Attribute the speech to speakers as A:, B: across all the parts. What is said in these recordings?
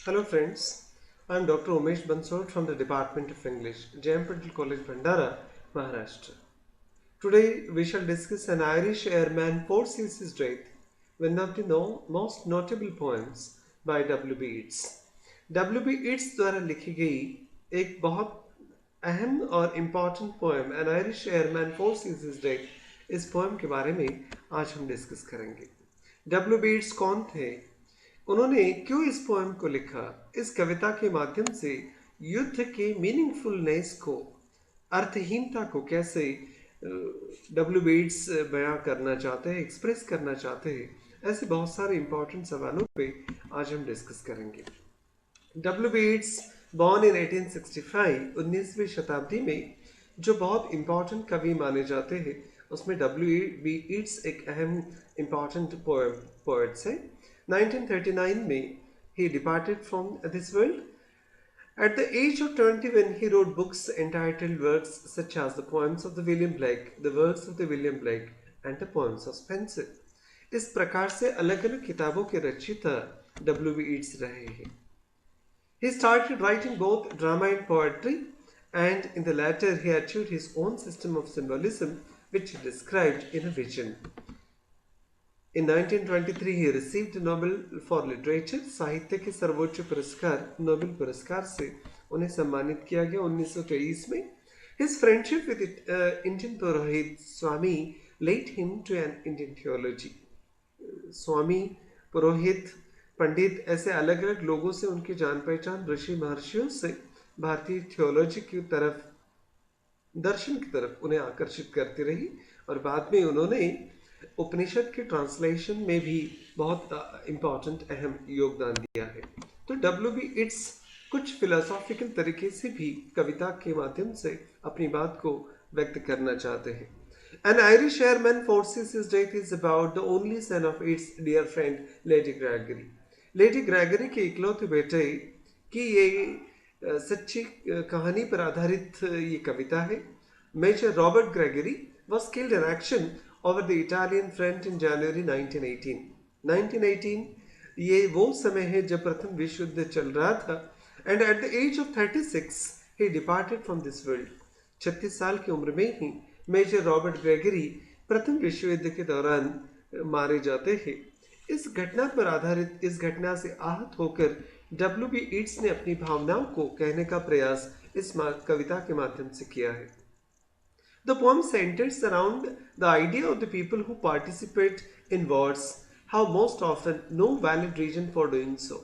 A: Hello friends, I am Dr. Umesh Bansod from the Department of English, J.M. Patel College, Bhandara, Maharashtra. Today we shall discuss an Irish airman foresees his death, one of the most notable poems by W.B.Yeats. W.B.Yeats द्वारा लिखी गई एक बहुत अहम और important poem an Irish airman foresees his death, इस poem के बारे में आज हम डिस्कस करेंगे। W.B.Yeats कौन थे? उन्होंने क्यों इस पोएम को लिखा? इस कविता के माध्यम से युद्ध के मीनिंगफुलनेस को, अर्थहीनता को कैसे W.B.Yeats बयां करना चाहते हैं, एक्सप्रेस करना चाहते हैं, ऐसे बहुत सारे इंपॉर्टेंट सवालों पे आज हम डिस्कस करेंगे। W.B.Yeats बॉर्न इन 1865, 19वीं शताब्दी में जो बहुत इंपॉर्टेंट कवि माने जाते हैं, उसमें W.B.Yeats एक अहम इंपॉर्टेंट पोएट्स है। 1939 में he departed from this world. At the age of 21, he wrote books entitled works such as the poems of the William Blake, the works of the William Blake, and the poems of Spenser. इस प्रकार से अलग अलग किताबों के रचयिता W.B.Yeats रहे हैं। He started writing both drama and poetry, and in the latter he achieved his own system of symbolism, which he described in a vision. In 1923 he received Nobel for Literature, साहित्य के सर्वोच्च पुरस्कार Nobel पुरस्कार से उन्हें सम्मानित किया गया 1923 में। His friendship with Indian Purohit Swami led him to an Indian theology. स्वामी, पुरोहित, पंडित, ऐसे अलग अलग लोगों से उनकी जान पहचान ऋषि महर्षियों से भारतीय थियोलॉजी की तरफ, दर्शन की तरफ उन्हें आकर्षित करती रही, और बाद में उन्होंने उपनिषद के ट्रांसलेशन में भी बहुत इम्पॉर्टेंट अहम योगदान दिया है। तो W.B.Yeats कुछ फिलोसॉफिकल तरीके से भी कविता के माध्यम से अपनी बात को व्यक्त करना चाहते हैं। An Irish airman foresees his death is about the only son of its dear friend Lady Gregory. Lady Gregory के इकलौते बेटे की ये सच्ची कहानी पर आधारित ये कविता है। Major Robert Gregory was killed in action over the Italian front in January 1918. 1918 ये वो समय है जब प्रथम विश्व युद्ध चल रहा था, and at the age of 36 he departed from this world. 36 साल की उम्र में ही मेजर रॉबर्ट ग्रेगरी प्रथम विश्व युद्ध के दौरान मारे जाते हैं। इस घटना पर आधारित इस घटना से आहत होकर W.B.Yeats ने अपनी भावनाओं को कहने का प्रयास इस कविता के माध्यम से किया है। The poem centers around the idea of the people who participate in wars, how most often no valid reason for doing so.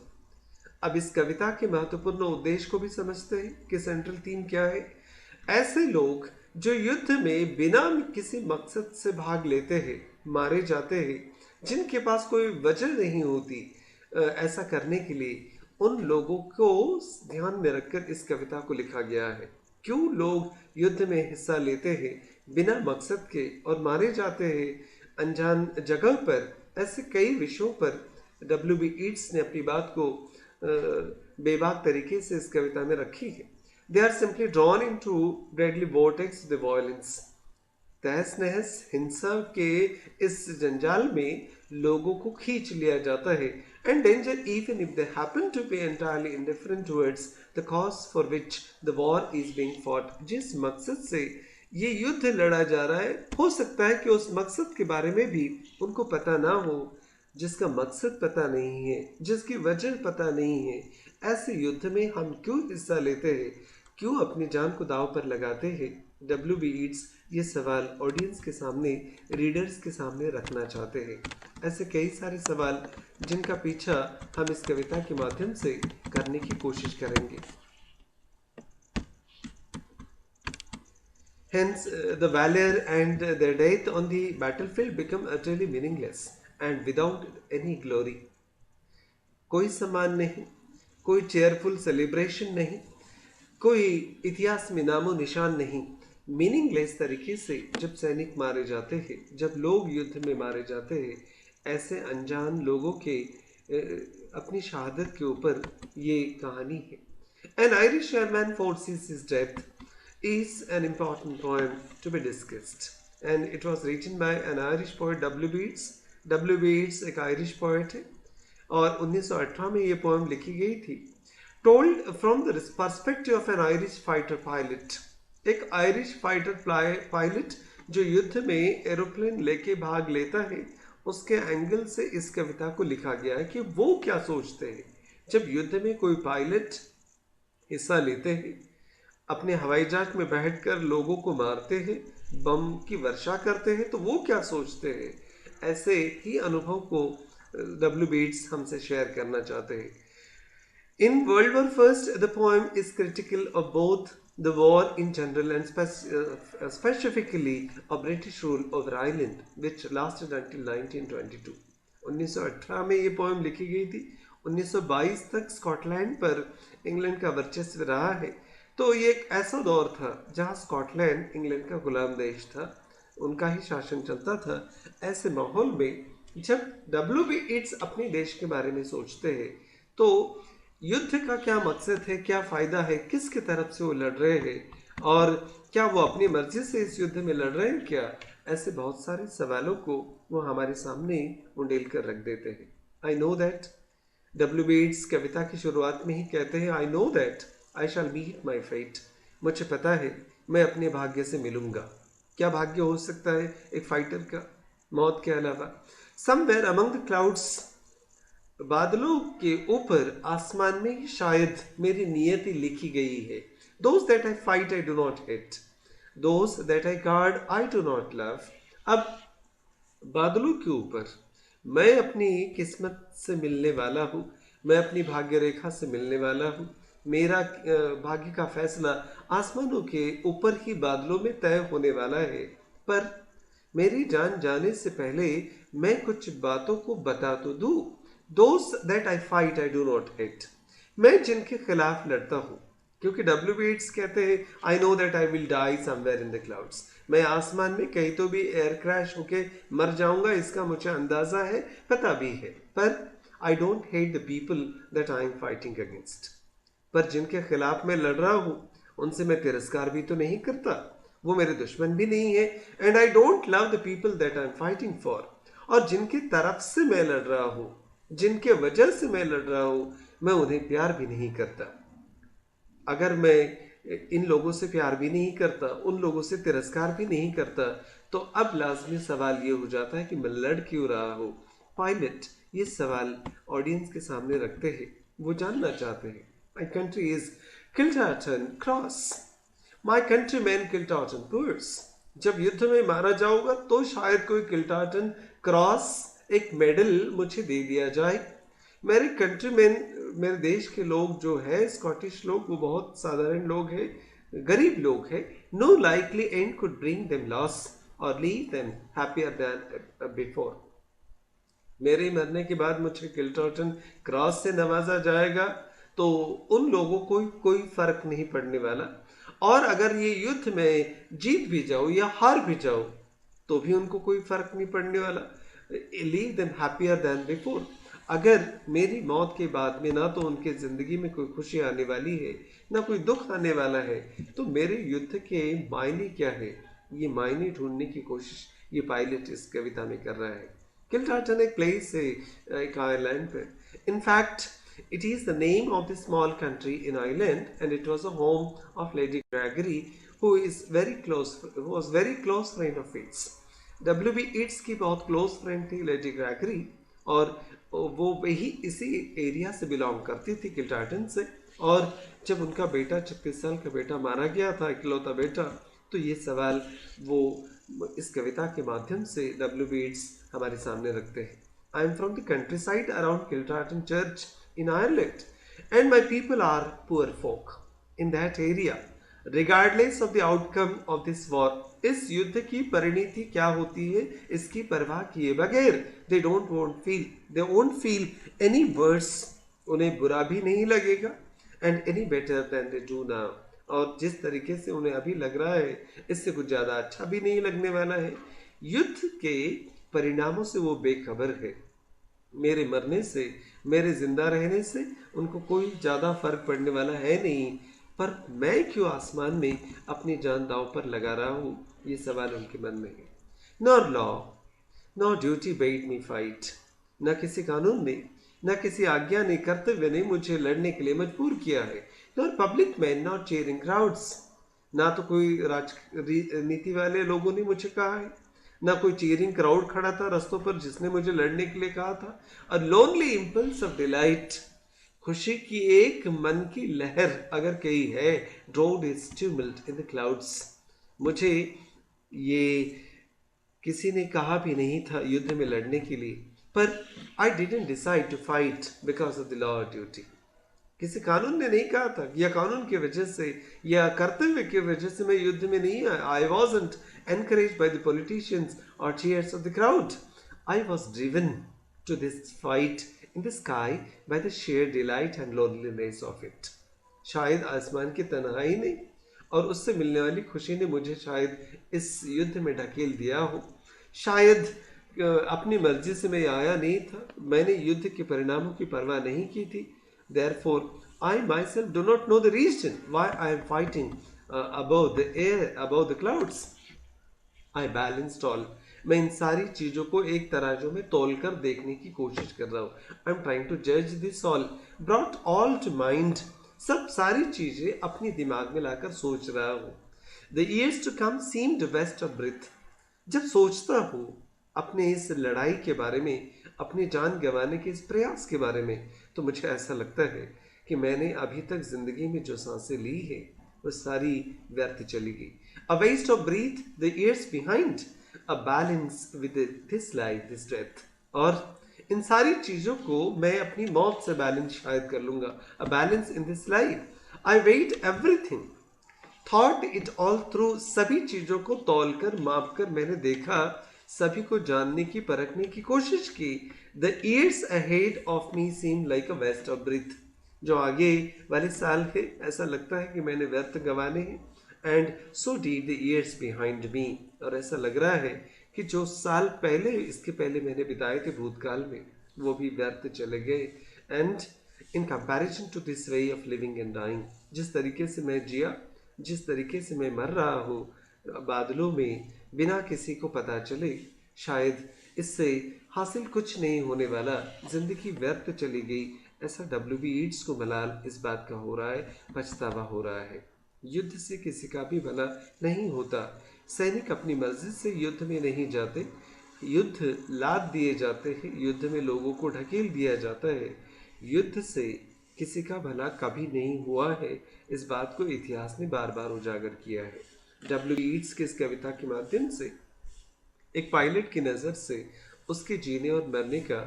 A: अब इस कविता के महत्वपूर्ण उद्देश्य को भी समझते हैं कि सेंट्रल थीम क्या है। ऐसे लोग जो युद्ध में बिना किसी मकसद से भाग लेते हैं, मारे जाते हैं, जिनके पास कोई वजह नहीं होती ऐसा करने के लिए, उन लोगों को ध्यान में रखकर इस कविता को लिखा गया है। क्यों लोग युद्ध में हिस्सा लेते हैं बिना मकसद के और मारे जाते हैं अनजान जगह पर, ऐसे कई विषयों पर W.B.Yeats ने अपनी बात को बेबाक तरीके से इस कविता में रखी है। They are simply drawn into deadly vortex of the violence. तहस नहस हिंसा के इस जंजाल में लोगों को खींच लिया जाता है, and danger even if they happen to be entirely indifferent towards the cause for which the war is being fought. जिस मकसद से ये युद्ध लड़ा जा रहा है, हो सकता है कि उस मकसद के बारे में भी उनको पता ना हो, जिसका मकसद पता नहीं है, जिसकी वजह पता नहीं है। ऐसे युद्ध में हम क्यों हिस्सा लेते हैं, क्यों अपनी जान को दांव पर लगाते हैं? W.B.Yeats ये सवाल ऑडियंस के सामने, रीडर्स के सामने रखना चाहते हैं। ऐसे कई सारे सवाल जिनका पीछा हम इस कविता के माध्यम से करने की कोशिश करेंगे। Hence, the valor and their death on the battlefield become utterly meaningless and without any glory. कोई सम्मान नहीं, कोई चेयरफुल सेलिब्रेशन नहीं, कोई इतिहास में नामो निशान नहीं। मीनिंगलेस तरीके से जब सैनिक मारे जाते हैं, जब लोग युद्ध में मारे जाते हैं, ऐसे अनजान लोगों के अपनी शहादत के ऊपर ये कहानी है। An Irish airman foresees his death is an important poem to be discussed, and it was written by an Irish poet W.B.Yeats. W.B.Yeats एक आयरिश पोएट है और 1918 में ये पोएम लिखी गई थी। Told from the perspective of N Irish fighter pilot, एक Irish fighter pilot जो युद्ध में एरोप्लेन लेके भाग लेता है, उसके एंगल से इस कविता को लिखा गया है कि वो क्या सोचते हैं जब युद्ध में कोई पायलट हिस्सा लेते हैं, अपने हवाई जहाज में बैठकर लोगों को मारते हैं, बम की वर्षा करते हैं, तो वो क्या सोचते हैं। ऐसे ही अनुभव को W.B.Yeats हमसे शेयर करना चाहते हैं। In World War I, the poem is critical of both the war in general and specifically of British rule over Ireland, which lasted until 1922. 1918 में ये पोएम लिखी गई थी। 1922 तक स्कॉटलैंड पर इंग्लैंड का वर्चस्व रहा है। तो ये एक ऐसा दौर था जहाँ स्कॉटलैंड इंग्लैंड का गुलाम देश था, उनका ही शासन चलता था। ऐसे माहौल में जब W.B.Yeats अपने देश के बारे में सोचते हैं तो युद्ध का क्या मकसद है, क्या फ़ायदा है, किसकी तरफ से वो लड़ रहे हैं और क्या वो अपनी मर्जी से इस युद्ध में लड़ रहे हैं क्या, ऐसे बहुत सारे सवालों को वो हमारे सामने उंडेल कर रख देते हैं। आई नो दैट, W.B.Yeats कविता की शुरुआत में ही कहते हैं, I know that I shall meet my fate, मुझे पता है मैं अपने भाग्य से मिलूंगा। क्या भाग्य हो सकता है एक फाइटर का मौत के अलावा। समवेयर अमंग द क्लाउड्स, बादलों के ऊपर आसमान में शायद मेरी नियति लिखी गई है। Those that I fight I do not hate, those that I guard I do not love। अब बादलों के ऊपर मैं अपनी किस्मत से मिलने वाला हूँ, मैं अपनी भाग्य रेखा से मिलने वाला हूँ। मेरा भाग्य का फैसला आसमानों के ऊपर ही बादलों में तय होने वाला है। पर मेरी जान जाने से पहले मैं कुछ बातों को बता तो दूँ। Those that I fight I do not hate, मैं जिनके खिलाफ लड़ता हूँ, क्योंकि W.B.Yeats कहते हैं I know that I will die somewhere in the clouds, मैं आसमान में कहीं तो भी एयर क्रैश होके मर जाऊंगा, इसका मुझे अंदाजा है, पता भी है। पर I don't hate the people that I am fighting against, पर जिनके खिलाफ मैं लड़ रहा हूँ उनसे मैं तिरस्कार भी तो नहीं करता, वो मेरे दुश्मन भी नहीं है। And I don't love the people that I am fighting for, और जिनकी तरफ से मैं लड़ रहा हूँ, जिनके वजह से मैं लड़ रहा हूँ, मैं उन्हें प्यार भी नहीं करता। अगर मैं इन लोगों से प्यार भी नहीं करता, उन लोगों से तिरस्कार भी नहीं करता, तो अब लाजमी सवाल ये हो जाता है कि मैं लड़ क्यों रहा हूँ। पायलट ये सवाल ऑडियंस के सामने रखते हैं, वो जानना चाहते हैं। My country is Kiltartan Cross, my countryman Kiltartan poor. जब युद्ध में मारा जाऊंगा तो शायद कोई किल्टार्टन क्रॉस, एक मेडल मुझे दे दिया जाए। मेरे कंट्रीमैन, मेरे देश के लोग जो है, स्कॉटिश लोग, वो बहुत साधारण लोग हैं, गरीब लोग हैं। No likely end could bring them loss और leave them happier than before. मेरे मरने के बाद मुझे किल्टार्टन क्रॉस से नवाजा जाएगा तो उन लोगों को कोई फर्क नहीं पड़ने वाला, और अगर ये युद्ध में जीत भी जाओ या हार भी जाओ तो भी उनको कोई फर्क नहीं पड़ने वाला। Leave them happier than before. अगर मेरी मौत के बाद में ना तो उनके जिंदगी में कोई खुशी आने वाली है, ना कोई दुख आने वाला है, तो मेरे युद्ध के मायने क्या है, ये मायने ढूंढने की कोशिश ये पायलट इस कविता में कर रहा है। किल्टार्टन एक प्लेस है एक आयरलैंड पे। In fact it is the name of the small country in Ireland, and it was a home of Lady Gregory, who was very close friend of Yeats। W.B.Yeats की बहुत क्लोज फ्रेंड थी lady Gregory, और वो वही इसी area से belong करती थी, किल्टार्टन से। और जब उनका बेटा 36 साल का बेटा मारा गया था, इकलौता बेटा, तो ये सवाल वो इस कविता के माध्यम से W.B.Yeats हमारे सामने रखते हैं। I am from the country side around Kiltartan church in Ireland, and my people are poor folk in that area, regardless of the outcome of this war। इस युद्ध की परिणति क्या होती है इसकी परवाह किए बगैर they won't feel any worse उन्हें बुरा भी नहीं लगेगा, and any better than they do now, और जिस तरीके से उन्हें अभी लग रहा है इससे कुछ ज़्यादा अच्छा भी नहीं लगने वाला है। युद्ध के परिणामों से वो बेखबर है। मेरे मरने से, मेरे जिंदा रहने से उनको कोई ज़्यादा फर्क पड़ने वाला है नहीं, पर मैं क्यों आसमान में अपनी जान दांव पर लगा रहा हूँ, ये सवाल उनके मन में है। Nor law nor duty bade me fight, न किसी कानून ने, न किसी आज्ञा ने, कर्तव्य ने मुझे लड़ने के लिए मजबूर किया है। Nor public man not cheering crowds, ना तो कोई राजनीति वाले लोगों ने मुझे कहा है, ना कोई चीयरिंग क्राउड खड़ा था रास्तों पर जिसने मुझे लड़ने के लिए कहा था। A lonely impulse of delight, खुशी की एक मन की लहर अगर कही है, ड्रोड is tumult in the clouds. मुझे ये किसी ने कहा भी नहीं था युद्ध में लड़ने के लिए, पर I didn't decide to fight because of the law of duty. किसी कानून ने नहीं कहा था, या कानून की वजह से या कर्तव्य की वजह से मैं युद्ध में नहीं आया। I wasn't encourage by the politicians और cheers of the crowd. I was driven to this fight in the sky by the sheer delight and loneliness of it. शायद आसमान की तन्हाई ने और उससे मिलने वाली खुशी ने मुझे शायद इस युद्ध में ढकेल दिया हो। शायद अपनी मर्जी से मैं आया नहीं था, मैंने युद्ध के परिणामों की परवाह नहीं की थी। Therefore, I myself do not know the reason why I am fighting above the air, above the clouds. I balanced all. मैं इन सारी चीज़ों को एक तराजू में तोल कर देखने की कोशिश कर रहा हूँ। आई एम ट्राइंग टू जज this all, brought all to mind. सब सारी चीज़ें अपनी दिमाग में लाकर सोच रहा हूँ। The years to come seemed waste of breath. जब सोचता हूँ अपने इस लड़ाई के बारे में, अपनी जान गंवाने के इस प्रयास के बारे में, तो मुझे ऐसा लगता है कि मैंने अभी तक जिंदगी में जो सांसें ली है वो सारी व्यर्थ चली गई। A waste of breath, the years behind, a balance with this life, this death. और इन सारी चीजों को मैं अपनी मौत से बैलेंस शायद कर लूंगा। A balance in this life. I weigh everything, thought it all through. सभी चीजों को तौल कर माप कर मैंने देखा, सभी को जानने की परखने की कोशिश की। The years ahead of me seem like a waste of breath. जो आगे वाले साल है ऐसा लगता है कि मैंने व्यर्थ गंवाने हैं। And so did the years behind me, और ऐसा लग रहा है कि जो साल पहले, इसके पहले मैंने बिताए थे भूतकाल में, वो भी व्यर्थ चले गए। And in comparison to this way of living and dying, जिस तरीके से मैं जिया, जिस तरीके से मैं मर रहा हूँ बादलों में बिना किसी को पता चले, शायद इससे हासिल कुछ नहीं होने वाला, जिंदगी व्यर्थ चली गई, ऐसा W.B. ईट्स को मलाल इस बात का हो रहा है, पछतावा हो रहा है। युद्ध से किसी का भी भला नहीं होता। सैनिक अपनी मर्जी से युद्ध में नहीं जाते, युद्ध लाद दिए जाते हैं, युद्ध में लोगों को ढकेल दिया जाता है। युद्ध से किसी का भला कभी नहीं हुआ है, इस बात को इतिहास ने बार बार उजागर किया है। W.B. ईट्स की इस कविता के माध्यम से एक पायलट की नज़र से उसके जीने और मरने का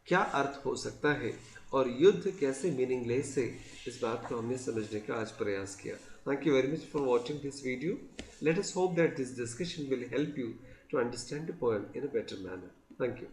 A: क्या अर्थ हो सकता है और युद्ध कैसे मीनिंगलेस है, इस बात को हमने समझने का आज प्रयास किया। Thank you very much for watching this video. Let us hope that this discussion will help you to understand the poem in a better manner. Thank you.